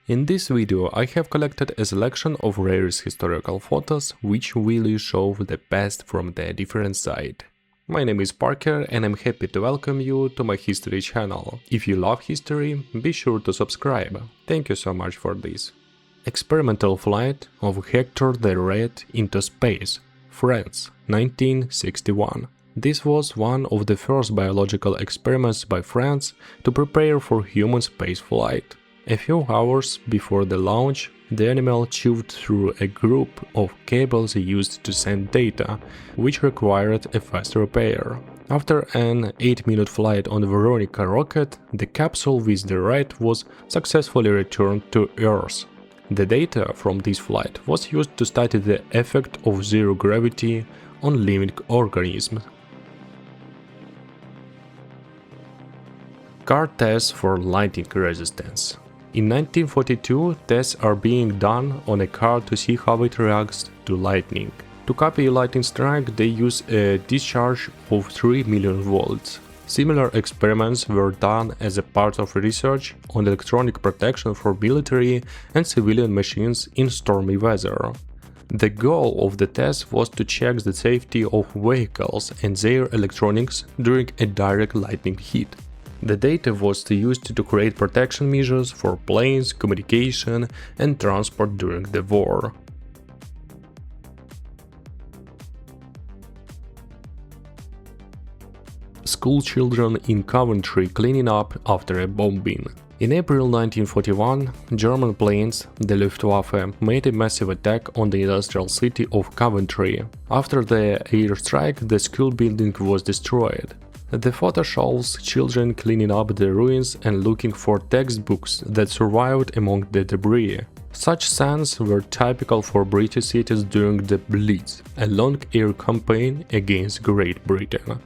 In this video I have collected a selection of rarest historical photos which will show the best from the different side. My name is Parker and I'm happy to welcome you to my history channel. If you love history, be sure to subscribe. Thank you so much for this. Experimental flight of Hector the Red into space, France, 1961. This was one of the first biological experiments by France to prepare for human space flight. A few hours before the launch, the animal chewed through a group of cables used to send data, which required a fast repair. After an 8-minute flight on the Veronica rocket, the capsule with the rat was successfully returned to Earth. The data from this flight was used to study the effect of zero gravity on living organisms. Car tests for lightning resistance. In 1942, tests are being done on a car to see how it reacts to lightning. To copy a lightning strike, they use a discharge of 3 million volts. Similar experiments were done as a part of research on electronic protection for military and civilian machines in stormy weather. The goal of the test was to check the safety of vehicles and their electronics during a direct lightning hit. The data was used to create protection measures for planes, communication and transport during the war. School children in Coventry cleaning up after a bombing. In April 1941, German planes, the Luftwaffe, made a massive attack on the industrial city of Coventry. After the airstrike, the school building was destroyed. The photo shows children cleaning up the ruins and looking for textbooks that survived among the debris. Such scenes were typical for British cities during the Blitz, a long air campaign against Great Britain.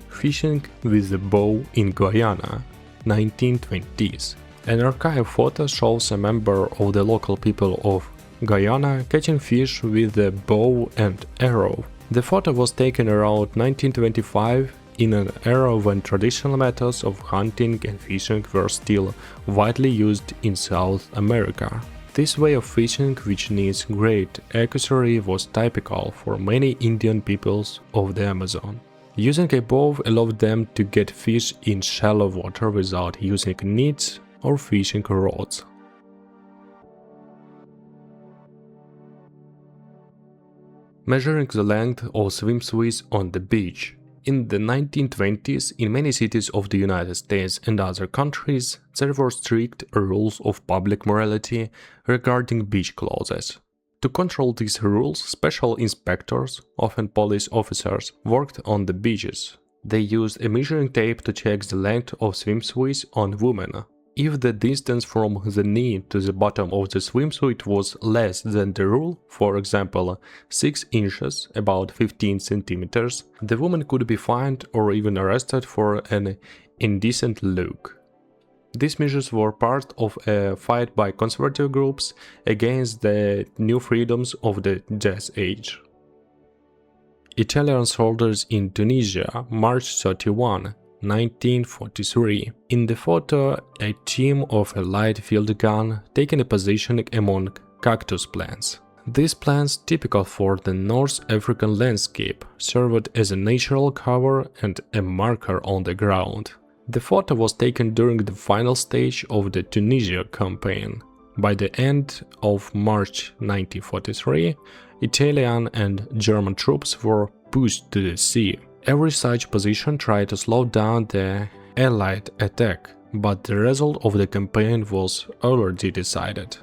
Fishing with a bow in Guyana, 1920s. An archive photo shows a member of the local people of Guyana catching fish with a bow and arrow. The photo was taken around 1925 in an era when traditional methods of hunting and fishing were still widely used in South America. This way of fishing, which needs great accuracy, was typical for many Indian peoples of the Amazon. Using a bow allowed them to get fish in shallow water without using nets or fishing rods. Measuring the length of swimsuits on the beach. In the 1920s, in many cities of the United States and other countries, there were strict rules of public morality regarding beach clothes. To control these rules, special inspectors, often police officers, worked on the beaches. They used a measuring tape to check the length of swimsuits on women. If the distance from the knee to the bottom of the swimsuit was less than the rule, for example 6 inches, about 15 centimeters, the woman could be fined or even arrested for an indecent look. These measures were part of a fight by conservative groups against the new freedoms of the Jazz Age. Italian soldiers in Tunisia, March 31, 1943. In the photo, a team of a light field gun taking a position among cactus plants. These plants, typical for the North African landscape, served as a natural cover and a marker on the ground. The photo was taken during the final stage of the Tunisia campaign. By the end of March 1943, Italian and German troops were pushed to the sea. Every such position tried to slow down the Allied attack, but the result of the campaign was already decided.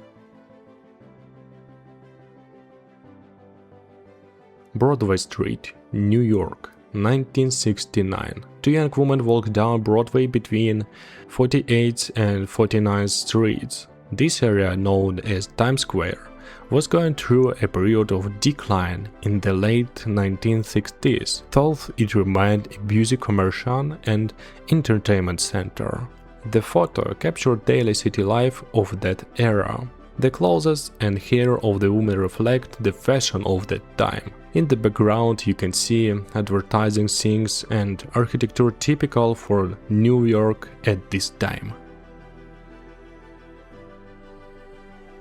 Broadway Street, New York, 1969. 2 young women walk down Broadway between 48th and 49th Streets. This area, known as Times Square, was going through a period of decline in the late 1960s, though it remained a busy commercial and entertainment center. The photo captured daily city life of that era. The clothes and hair of the women reflect the fashion of that time. In the background you can see advertising signs and architecture typical for New York at this time.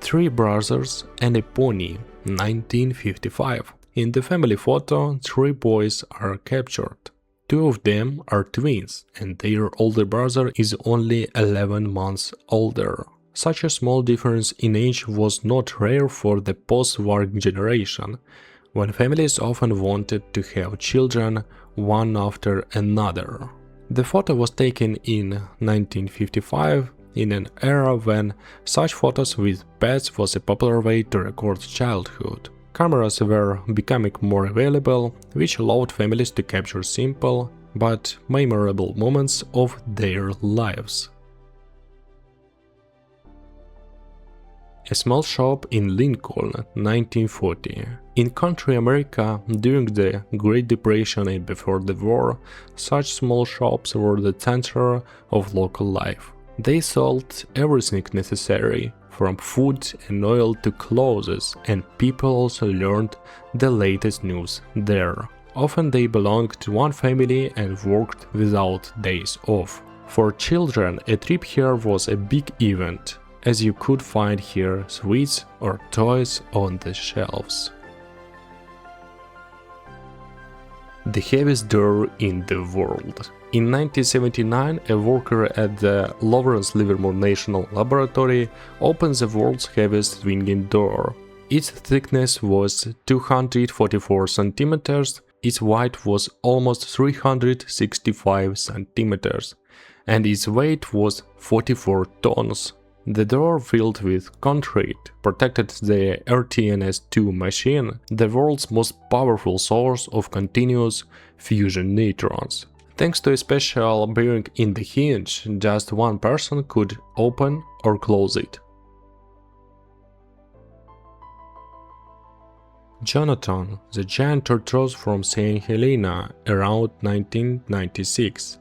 Three brothers and a pony, 1955. In the family photo, three boys are captured. Two of them are twins, and their older brother is only 11 months older. Such a small difference in age was not rare for the post-war generation, when families often wanted to have children one after another. The photo was taken in 1955, in an era when such photos with pets was a popular way to record childhood. Cameras were becoming more available, which allowed families to capture simple but memorable moments of their lives. A small shop in Lincoln, 1940. In country America, during the Great Depression and before the war, such small shops were the center of local life. They sold everything necessary, from food and oil to clothes, and people also learned the latest news there. Often they belonged to one family and worked without days off. For children, a trip here was a big event, as you could find here sweets or toys on the shelves. The heaviest door in the world. In 1979, a worker at the Lawrence Livermore National Laboratory opened the world's heaviest swinging door. Its thickness was 244 centimeters, its weight was almost 365 centimeters, and its weight was 44 tons. The door filled with concrete protected the RTNS-2 machine, the world's most powerful source of continuous fusion neutrons. Thanks to a special bearing in the hinge, just one person could open or close it. Jonathan, the giant tortoise from St. Helena, around 1996.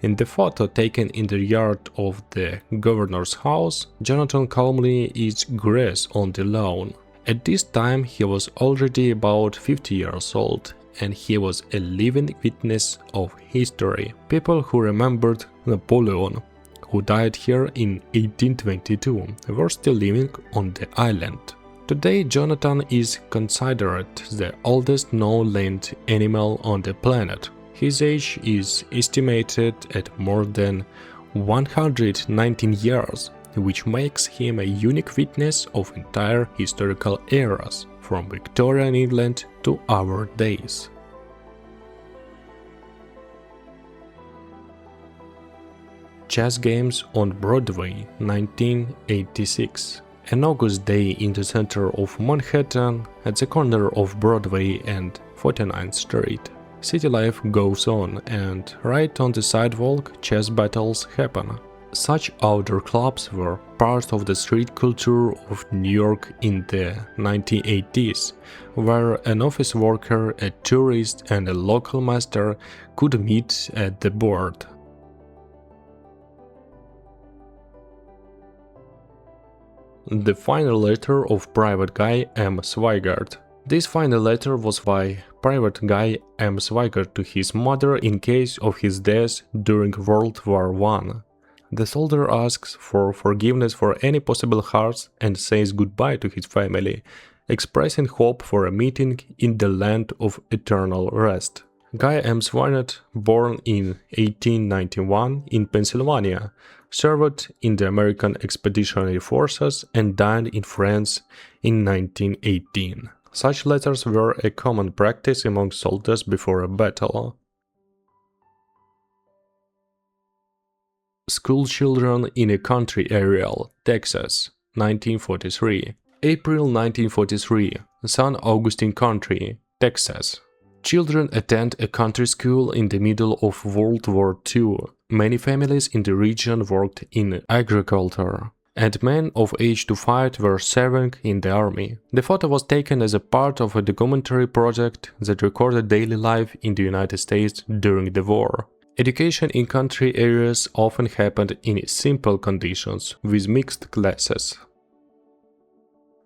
In the photo taken in the yard of the governor's house, Jonathan calmly eats grass on the lawn. At this time he was already about 50 years old, and he was a living witness of history. People who remembered Napoleon, who died here in 1822, were still living on the island. Today Jonathan is considered the oldest known land animal on the planet. His age is estimated at more than 119 years, which makes him a unique witness of entire historical eras, from Victorian England to our days. Chess games on Broadway, 1986. An August day in the center of Manhattan, at the corner of Broadway and 49th Street. City life goes on, and right on the sidewalk chess battles happen. Such outdoor clubs were part of the street culture of New York in the 1980s, where an office worker, a tourist and a local master could meet at the board. The final letter of Private Guy M. Swigert. This final letter was by Private Guy M. Swigert to his mother in case of his death during World War I. The soldier asks for forgiveness for any possible harms and says goodbye to his family, expressing hope for a meeting in the land of eternal rest. Guy M. Swigert, born in 1891 in Pennsylvania, served in the American Expeditionary Forces and died in France in 1918. Such letters were a common practice among soldiers before a battle. School children in a country area, Texas, 1943. April 1943, San Augustine Country, Texas. Children attend a country school in the middle of World War II. Many families in the region worked in agriculture, and men of age to fight were serving in the army. The photo was taken as a part of a documentary project that recorded daily life in the United States during the war. Education in country areas often happened in simple conditions, with mixed classes.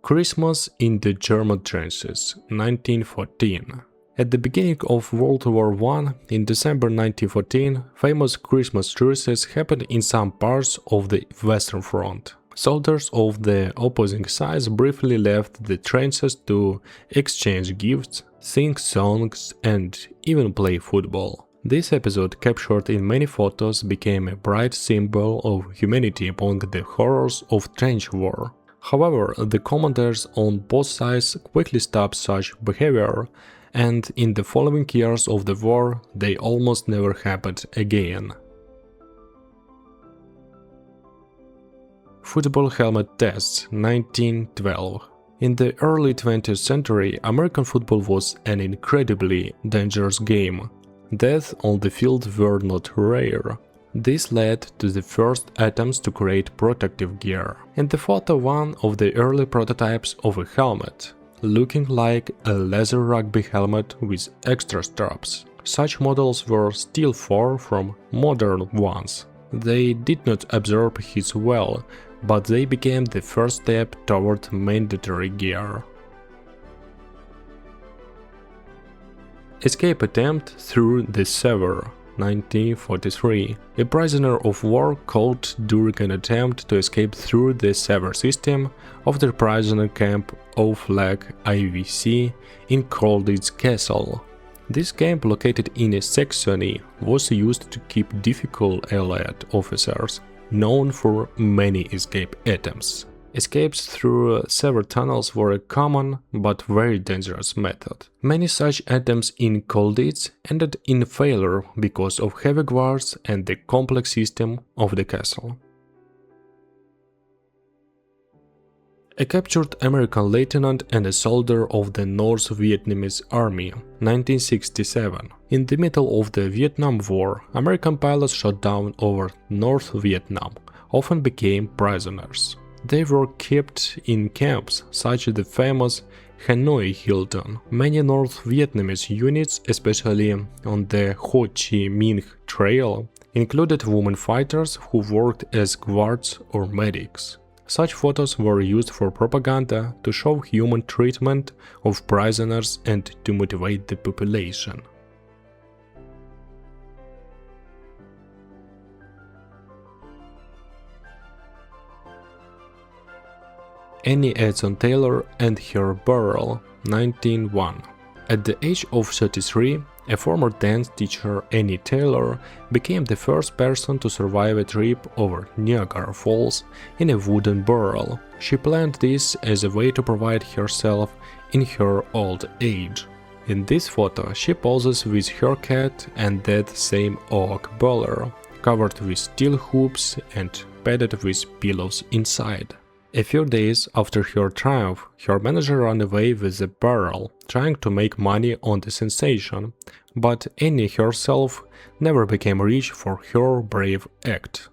Christmas in the German trenches, 1914. At the beginning of World War I, in December 1914, famous Christmas truces happened in some parts of the Western Front. Soldiers of the opposing sides briefly left the trenches to exchange gifts, sing songs, and even play football. This episode, captured in many photos, became a bright symbol of humanity among the horrors of trench war. However, the commanders on both sides quickly stopped such behavior, and in the following years of the war, they almost never happened again. Football helmet tests, 1912. In the early 20th century, American football was an incredibly dangerous game. Deaths on the field were not rare. This led to the first attempts to create protective gear. In the photo, one of the early prototypes of a helmet, looking like a leather rugby helmet with extra straps. Such models were still far from modern ones. They did not absorb heat well, but they became the first step toward mandatory gear. Escape attempt through the Savfk, 1943. A prisoner of war caught during an attempt to escape through the Savfk system of the prisoner camp of Lake IVC in Colditz Castle. This camp, located in a Saxony, was used to keep difficult Allied officers, known for many escape attempts. Escapes through Savfk tunnels were a common but very dangerous method. Many such attempts in Colditz ended in failure because of heavy guards and the complex system of the castle. A captured American lieutenant and a soldier of the North Vietnamese Army, 1967. In the middle of the Vietnam War, American pilots shot down over North Vietnam, often became prisoners. They were kept in camps such as the famous Hanoi Hilton. Many North Vietnamese units, especially on the Ho Chi Minh Trail, included women fighters who worked as guards or medics. Such photos were used for propaganda to show human treatment of prisoners and to motivate the population. Annie Edson Taylor and her barrel, 1901. At the age of 33, a former dance teacher, Annie Taylor, became the first person to survive a trip over Niagara Falls in a wooden barrel. She planned this as a way to provide herself in her old age. In this photo, she poses with her cat and that same oak barrel, covered with steel hoops and padded with pillows inside. A few days after her triumph, her manager ran away with the barrel, trying to make money on the sensation, but Annie herself never became rich for her brave act.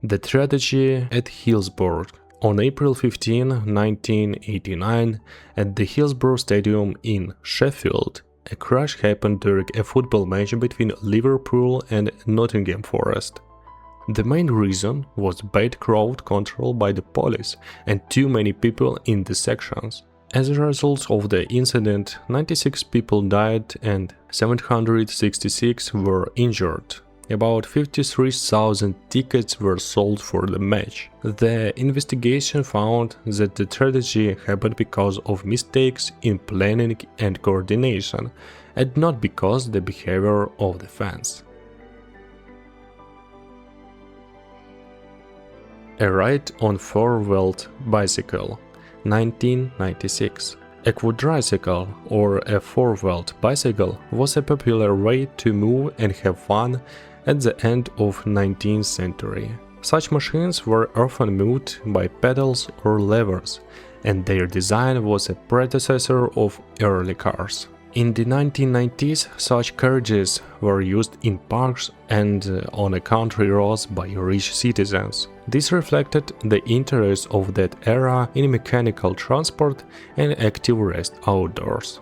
The tragedy at Hillsborough. On April 15, 1989, at the Hillsborough Stadium in Sheffield, a crash happened during a football match between Liverpool and Nottingham Forest. The main reason was bad crowd control by the police and too many people in the sections. As a result of the incident, 96 people died and 766 were injured. About 53,000 tickets were sold for the match. The investigation found that the tragedy happened because of mistakes in planning and coordination, and not because of the behavior of the fans. A ride on four-wheeled bicycle, 1996. A quadricycle or a four-wheeled bicycle was a popular way to move and have fun at the end of 19th century. Such machines were often moved by pedals or levers, and their design was a predecessor of early cars. In the 1990s, such carriages were used in parks and on country roads by rich citizens. This reflected the interest of that era in mechanical transport and active rest outdoors.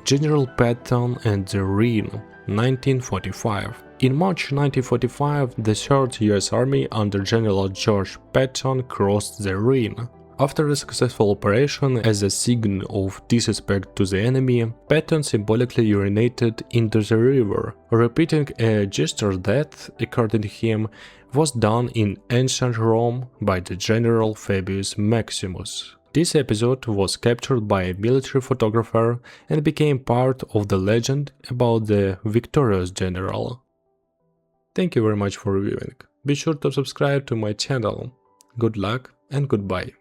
General Patton and the Ring, 1945. In March 1945, the 3rd US Army under General George Patton crossed the Rhine. After a successful operation as a sign of disrespect to the enemy, Patton symbolically urinated into the river, repeating a gesture that, according to him, was done in ancient Rome by the general Fabius Maximus. This episode was captured by a military photographer and became part of the legend about the victorious general. Thank you very much for viewing. Be sure to subscribe to my channel. Good luck and goodbye.